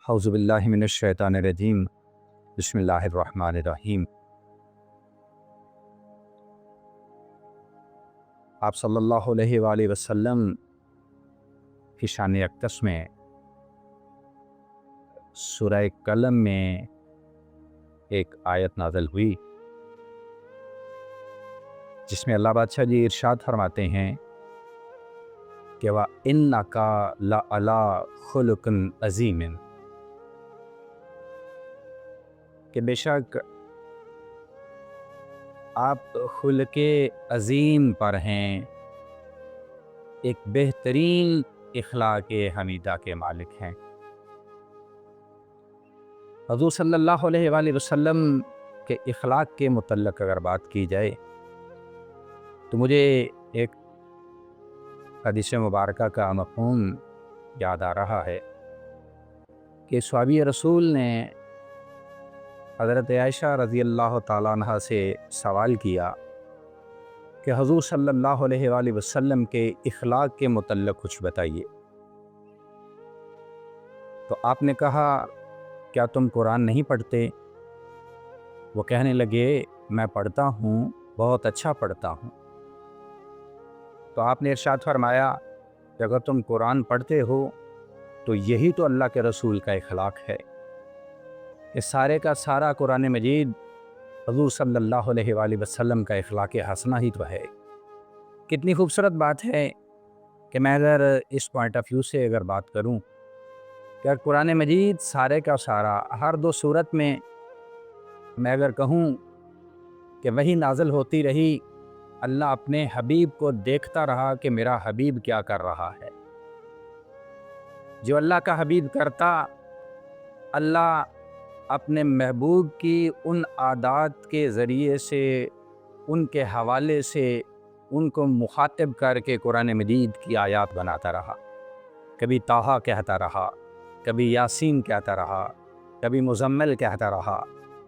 اعوذ باللہ من الشیطان الرجیم بسم اللہ الرحمن الرحیم۔ آپ صلی اللہ علیہ وآلہ وسلم کی شان اقدس میں سورہ قلم میں ایک آیت نازل ہوئی جس میں اللہ بادشاہ جی ارشاد فرماتے ہیں کہ وَإِنَّكَ لَعَلَىٰ خُلُقٍ عَظِيمٍ، کہ بے شک آپ خلق عظیم پر ہیں، ایک بہترین اخلاق حمیدہ کے مالک ہیں۔ حضور صلی اللہ علیہ وآلہ وسلم کے اخلاق کے متعلق اگر بات کی جائے تو مجھے ایک حدیث مبارکہ کا مفہوم یاد آ رہا ہے کہ صحابی رسول نے حضرت عائشہ رضی اللہ تعالیٰ عنہ سے سوال کیا کہ حضور صلی اللہ علیہ وآلہ وسلم کے اخلاق کے متعلق کچھ بتائیے، تو آپ نے کہا کیا تم قرآن نہیں پڑھتے؟ وہ کہنے لگے میں پڑھتا ہوں، بہت اچھا پڑھتا ہوں۔ تو آپ نے ارشاد فرمایا کہ اگر تم قرآن پڑھتے ہو تو یہی تو اللہ کے رسول کا اخلاق ہے۔ یہ سارے کا سارا قرآن مجید حضور صلی اللہ علیہ وآلہ وسلم کا اخلاق حسنہ ہی تو ہے۔ کتنی خوبصورت بات ہے کہ میں اگر اس پوائنٹ آف ویو سے اگر بات کروں کہ قرآن مجید سارے کا سارا ہر دو صورت میں میں اگر کہوں کہ وہی نازل ہوتی رہی، اللہ اپنے حبیب کو دیکھتا رہا کہ میرا حبیب کیا کر رہا ہے۔ جو اللہ کا حبیب کرتا، اللہ اپنے محبوب کی ان عادات کے ذریعے سے، ان کے حوالے سے ان کو مخاطب کر کے قرآن مجید کی آیات بناتا رہا۔ کبھی طٰہٰ کہتا رہا، کبھی یاسین کہتا رہا، کبھی مزمل کہتا رہا،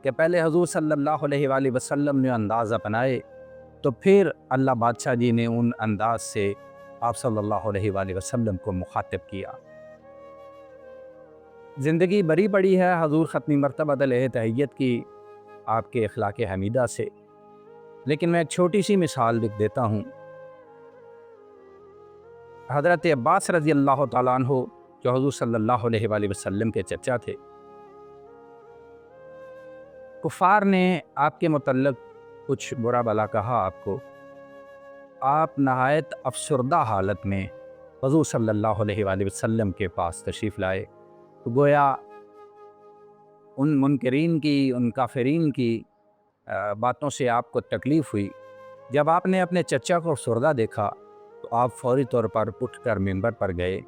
کہ پہلے حضور صلی اللہ علیہ وآلہ وسلم نے انداز اپنائے تو پھر اللہ بادشاہ جی نے ان انداز سے آپ صلی اللہ علیہ وآلہ وسلم کو مخاطب کیا۔ زندگی بری پڑی ہے حضور ختمی مرتبہ علیہ تحیت کی آپ کے اخلاق حمیدہ سے، لیکن میں ایک چھوٹی سی مثال لکھ دیتا ہوں۔ حضرت عباس رضی اللہ تعالیٰ عنہ جو حضور صلی اللہ علیہ وآلہ وسلم کے چچا تھے، کفار نے آپ کے متعلق کچھ برا بلا کہا آپ کو، آپ نہایت افسردہ حالت میں حضور صلی اللہ علیہ وآلہ وسلم کے پاس تشریف لائے، تو گویا ان منکرین کی، ان کافرین کی باتوں سے آپ کو تکلیف ہوئی۔ جب آپ نے اپنے چچا کو افسردہ دیکھا تو آپ فوری طور پر اٹھ کر ممبر پر گئے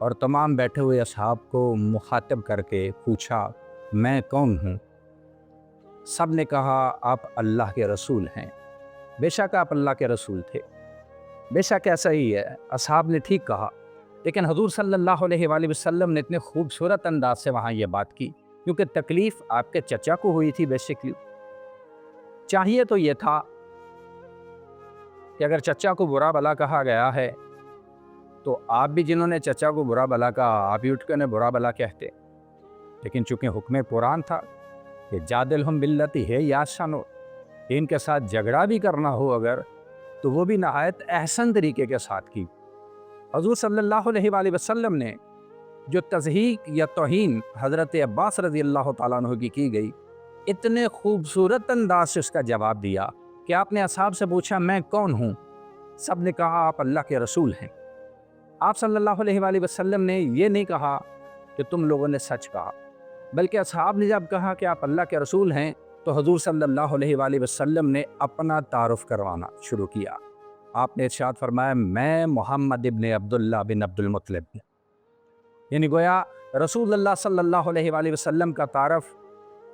اور تمام بیٹھے ہوئے اصحاب کو مخاطب کر کے پوچھا میں کون ہوں؟ سب نے کہا آپ اللہ کے رسول ہیں۔ بے شک آپ اللہ کے رسول تھے، بے شک ایسا ہی ہے، اصحاب نے ٹھیک کہا، لیکن حضور صلی اللہ علیہ وآلہ وسلم نے اتنے خوبصورت انداز سے وہاں یہ بات کی کیونکہ تکلیف آپ کے چچا کو ہوئی تھی۔ بیسکلی چاہیے تو یہ تھا کہ اگر چچا کو برا بلا کہا گیا ہے تو آپ بھی جنہوں نے چچا کو برا بلا کہا آپ ہی اٹھ کے انہیں برا بلا کہتے، لیکن چونکہ حکم قرآن تھا کہ جادلہم باللتی ہے احسن، ان کے ساتھ جھگڑا بھی کرنا ہو اگر تو وہ بھی نہایت احسن طریقے کے ساتھ کی۔ حضور صلی اللہ علیہ وآلہ وسلم نے جو تضحیک یا توہین حضرت عباس رضی اللہ تعالیٰ عنہ کی گئی، اتنے خوبصورت انداز سے اس کا جواب دیا کہ آپ نے اصحاب سے پوچھا میں کون ہوں؟ سب نے کہا آپ اللہ کے رسول ہیں۔ آپ صلی اللہ علیہ وآلہ وسلم نے یہ نہیں کہا کہ تم لوگوں نے سچ کہا، بلکہ اصحاب نے جب کہا کہ آپ اللہ کے رسول ہیں تو حضور صلی اللہ علیہ وآلہ وسلم نے اپنا تعارف کروانا شروع کیا۔ آپ نے ارشاد فرمایا میں محمد ابن عبداللہ بن عبد المطلب، یعنی گویا رسول اللہ صلی اللہ علیہ وآلہ وسلم کا تعارف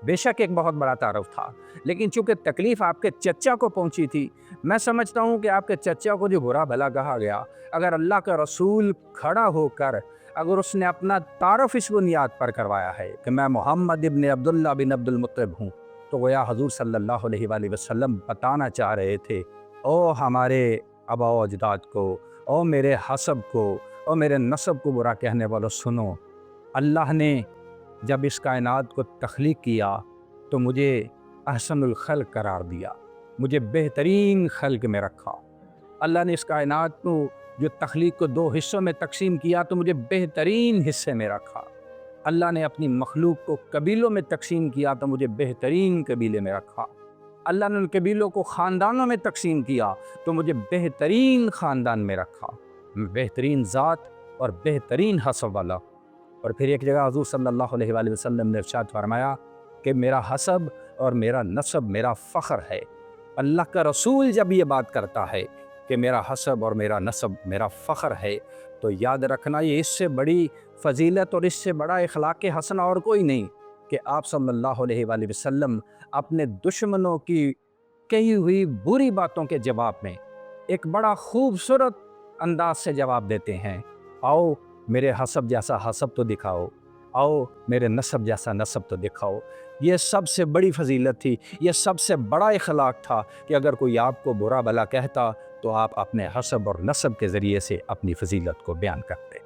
بے شک ایک بہت بڑا تعارف تھا، لیکن چونکہ تکلیف آپ کے چچا کو پہنچی تھی، میں سمجھتا ہوں کہ آپ کے چچا کو جو برا بھلا کہا گیا، اگر اللہ کا رسول کھڑا ہو کر اگر اس نے اپنا تعارف اس بنیاد پر کروایا ہے کہ میں محمد ابن عبداللہ بن عبد المطلب ہوں، تو گویا حضور صلی اللہ علیہ وآلہ وسلم بتانا چاہ رہے تھے او ہمارے آبا و اجداد کو، او میرے حسب کو، او میرے نسب کو برا کہنے والوں سنو، اللہ نے جب اس کائنات کو تخلیق کیا تو مجھے احسن الخلق قرار دیا، مجھے بہترین خلق میں رکھا۔ اللہ نے اس کائنات کو جو تخلیق کو 2 حصوں میں تقسیم کیا تو مجھے بہترین حصے میں رکھا۔ اللہ نے اپنی مخلوق کو قبیلوں میں تقسیم کیا تو مجھے بہترین قبیلے میں رکھا۔ اللہ نے ان قبیلوں کو خاندانوں میں تقسیم کیا تو مجھے بہترین خاندان میں رکھا، بہترین ذات اور بہترین حسب والا۔ اور پھر ایک جگہ حضور صلی اللہ علیہ وآلہ وسلم نے ارشاد فرمایا کہ میرا حسب اور میرا نسب میرا فخر ہے۔ اللہ کا رسول جب یہ بات کرتا ہے کہ میرا حسب اور میرا نسب میرا فخر ہے تو یاد رکھنا یہ اس سے بڑی فضیلت اور اس سے بڑا اخلاق حسنہ اور کوئی نہیں کہ آپ صلی اللہ علیہ وآلہ وسلم اپنے دشمنوں کی کہی ہوئی بری باتوں کے جواب میں ایک بڑا خوبصورت انداز سے جواب دیتے ہیں، آؤ میرے حسب جیسا حسب تو دکھاؤ، آؤ میرے نسب جیسا نسب تو دکھاؤ۔ یہ سب سے بڑی فضیلت تھی، یہ سب سے بڑا اخلاق تھا کہ اگر کوئی آپ کو برا بھلا کہتا تو آپ اپنے حسب اور نسب کے ذریعے سے اپنی فضیلت کو بیان کرتے۔